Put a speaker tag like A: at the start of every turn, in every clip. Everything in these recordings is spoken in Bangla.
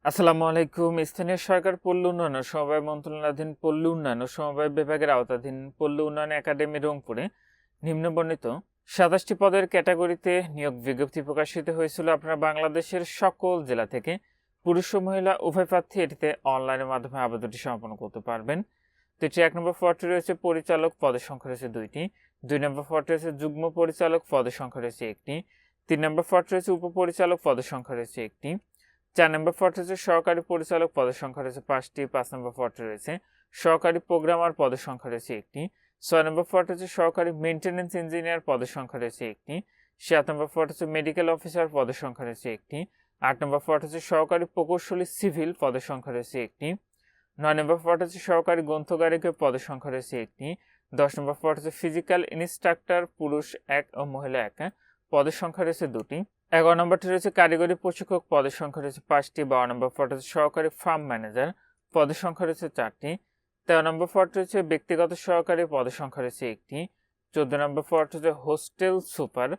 A: আসসালামু আলাইকুম। স্থানীয় সরকার পল্লী উন্নয়ন ও সমবায় মন্ত্রণালয়াধীন পল্লী উন্নয়ন ও সমবায় বিভাগের আওতাধীন পল্লী উন্নয়ন একাডেমি রংপুরে নিম্নবর্ণিত ২৭টি পদের ক্যাটাগরিতে নিয়োগ বিজ্ঞপ্তি প্রকাশিত হয়েছিল। আপনারা বাংলাদেশের সকল জেলা থেকে পুরুষ ও মহিলা উভয় প্রার্থী এটিতে অনলাইনের মাধ্যমে আবেদনটি সম্পন্ন করতে পারবেন। তো এটি ১ নম্বর পদটি রয়েছে পরিচালক, পদের সংখ্যা রয়েছে ২টি। ২ নম্বর পদটি রয়েছে যুগ্ম পরিচালক, পদের সংখ্যা রয়েছে ১টি। ৩ নম্বর পদটি রয়েছে উপপরিচালক, পদের সংখ্যা রয়েছে 1টি। ৪ নম্বর পদটি রয়েছে সহকারী পরিচালক, পদের সংখ্যা রয়েছে 5টি। ৫ নম্বর পদটি রয়েছে সহকারী প্রোগ্রামার, পদের সংখ্যা রয়েছে 1টি। ৬ নম্বর পদটি রয়েছে সহকারী মেইনটেন্যান্স ইঞ্জিনিয়ার, পদের সংখ্যা রয়েছে 1টি। ৭ নম্বর পদটি হচ্ছে মেডিকেল অফিসার, পদের সংখ্যা রয়েছে 1টি। ৮ নম্বর পদটি হচ্ছে সহকারী প্রকৌশলী সিভিল, পদের সংখ্যা রয়েছে 1টি। ৯ নম্বর পদটি হচ্ছে সহকারী গ্রন্থকারিকা, পদের সংখ্যা রয়েছে 1টি। ১০ নম্বর পদটি হচ্ছে ফিজিক্যাল ইনস্ট্রাক্টর, পুরুষ 1 ও মহিলা 1, পদের সংখ্যা রয়েছে 2টি। ১১ নম্বরটি রয়েছে কারিগরি প্রশিক্ষক, পদের সংখ্যা রয়েছে 5টি। ১২ নম্বর পদটি হচ্ছে সহকারী ফার্ম ম্যানেজার, পদের সংখ্যা রয়েছে 4টি। ১৩ নম্বর পদটি রয়েছে ব্যক্তিগত সহকারী, পদের সংখ্যা রয়েছে 1টি। ১৪ নম্বর পদটি হচ্ছে হোস্টেল সুপার,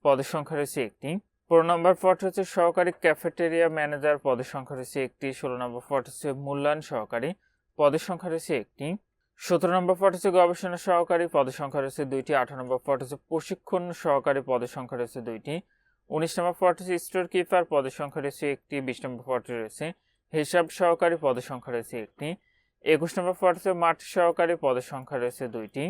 A: পদের সংখ্যা রয়েছে 1টি। ১৫ নম্বর পদটি হচ্ছে সহকারী ক্যাফেটেরিয়া ম্যানেজার, পদের সংখ্যা রয়েছে 1টি। ১৬ নম্বর পদটি হচ্ছে মূল্যায়ন সহকারী, পদের সংখ্যা রয়েছে 1টি। ১৭ নম্বর পদটি হচ্ছে গবেষণা সহকারী, পদের সংখ্যা রয়েছে 2টি। ১৮ নম্বর পদটি হচ্ছে প্রশিক্ষণ সহকারী, পদের সংখ্যা রয়েছে 2টি। ১৯ নম্বর পদটি হচ্ছে স্টোর কিপার, পদের সংখ্যা রয়েছে 1টি। ২০ নম্বর পদটি রয়েছে হিসাব সহকারী, পদের সংখ্যা রয়েছে 1টি। ২১ নম্বর পদটি হচ্ছে মাঠ সহকারী, পদের সংখ্যা রয়েছে 2টি।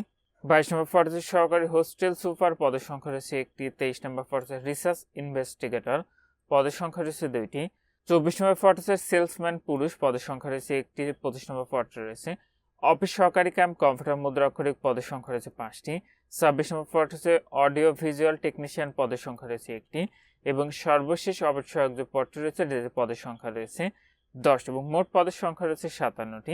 A: ২২ নম্বর পদটি হচ্ছে সহকারী হোস্টেল সুপার, পদের সংখ্যা রয়েছে 1টি। ২৩ নম্বর পদটি হচ্ছে রিসার্চ ইনভেস্টিগেটর, পদের সংখ্যা রয়েছে 2টি। ২৪ নম্বর পদটি হচ্ছে সেলসম্যান পুরুষ, পদের সংখ্যা রয়েছে 1টি। ২৫ নম্বর পদটি রয়েছে অফিস সহকারী ক্যাম্প কম্পিউটার মুদ্রাক্ষরিক, পদের সংখ্যা রয়েছে 5টি। ২৬ নম্বর পদটি হচ্ছে অডিও ভিজুয়াল টেকনিশিয়ান, পদের সংখ্যা রয়েছে 1টি। এবং সর্বশেষ অফিস সহায়ক যে পদটি রয়েছে পদের সংখ্যা রয়েছে 10 এবং মোট পদের সংখ্যা রয়েছে 57টি।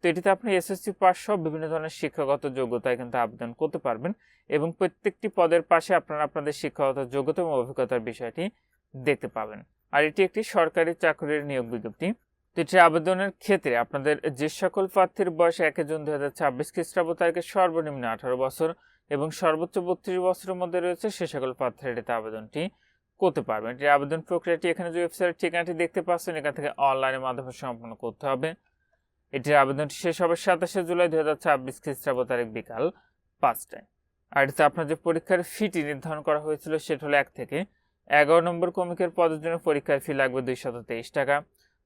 A: তো এটিতে আপনি এসএসসি পাস সহ বিভিন্ন ধরনের শিক্ষাগত যোগ্যতায় কিন্তু আবেদন করতে পারবেন এবং প্রত্যেকটি পদের পাশে আপনারা আপনাদের শিক্ষাগত যোগ্যতা এবং অভিজ্ঞতার বিষয়টি দেখতে পাবেন। আর এটি একটি সরকারি চাকরির নিয়োগ বিজ্ঞপ্তি। তো এটি আবেদনের ক্ষেত্রে আপনাদের যে সকল প্রার্থীর বয়স ১ জুন ২০২৬ খ্রিস্টাব্দ তারিখে সর্বনিম্ন 18 বছর এবং সর্বোচ্চ 32 বছরের মধ্যে রয়েছে সে সকল প্রার্থীরা এটিতে আবেদনটি করতে পারবেন। এটির আবেদন প্রক্রিয়াটি এখানে যে ওয়েবসাইটের ঠিকানাটি দেখতে পাচ্ছেন এখান থেকে অনলাইনের মাধ্যমে সম্পন্ন করতে হবে। এটির আবেদনটি শেষ হবে ২৭শে জুলাই ২০২৬ খ্রিস্টাব্দ তারিখ বিকাল ৫টায়। আর এটিতে আপনার যে পরীক্ষার ফিটি নির্ধারণ করা হয়েছিল সেটা হলো ১ থেকে ১১ নম্বর ক্রমিকের পদের জন্য পরীক্ষার ফি লাগবে ২২৩ টাকা।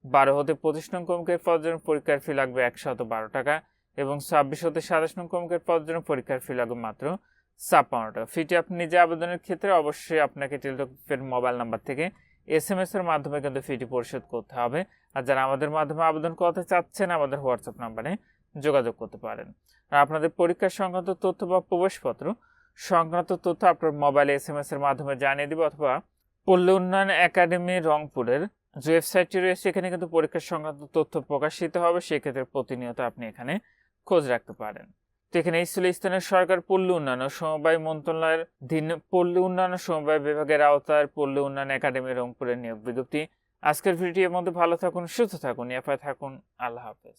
A: ১২ হতে ২৫ নং ক্রমিকের পদের জন্য পরীক্ষার ফি লাগবে ১১২ টাকা এবং ২৬ হতে ২৭ নং ক্রমিকের পদের জন্য পরীক্ষার ফি লাগবে মাত্র ৫৬ টাকা। ফিটি আপনি নিজে আবেদনের ক্ষেত্রে অবশ্যই আপনাকে টেলিটকের মোবাইল নাম্বার থেকে SMS এর মাধ্যমে কিন্তু ফিটি পরিশোধ করতে হবে। আর যারা আমাদের মাধ্যমে আবেদন করতে চাচ্ছেন আমাদের হোয়াটসঅ্যাপ নাম্বারে যোগাযোগ করতে পারেন। আর আপনাদের পরীক্ষা সংক্রান্ত তথ্য বা প্রবেশপত্র সংক্রান্ত তথ্য আপনার মোবাইলে SMS এর মাধ্যমে জানিয়ে দিব অথবা পল্লী উন্নয়ন একাডেমি রংপুরের যে ওয়েবসাইটটি রয়েছে এখানে কিন্তু পরীক্ষা সংক্রান্ত তথ্য প্রকাশিত হবে, সেক্ষেত্রে প্রতিনিয়ত আপনি এখানে খোঁজ রাখতে পারেন। তো এখানে এই ছিল স্থানীয় সরকার পল্লী উন্নয়ন ও সমবায় মন্ত্রণালয়ের পল্লী উন্নয়ন ও সমবায় বিভাগের আওতায় পল্লী উন্নয়ন একাডেমি রংপুরের নিয়োগ বিজ্ঞপ্তি। আজকের ভিডিওর মধ্যে ভালো থাকুন, সুস্থ থাকুন, নিরাপদে থাকুন। আল্লাহ হাফেজ।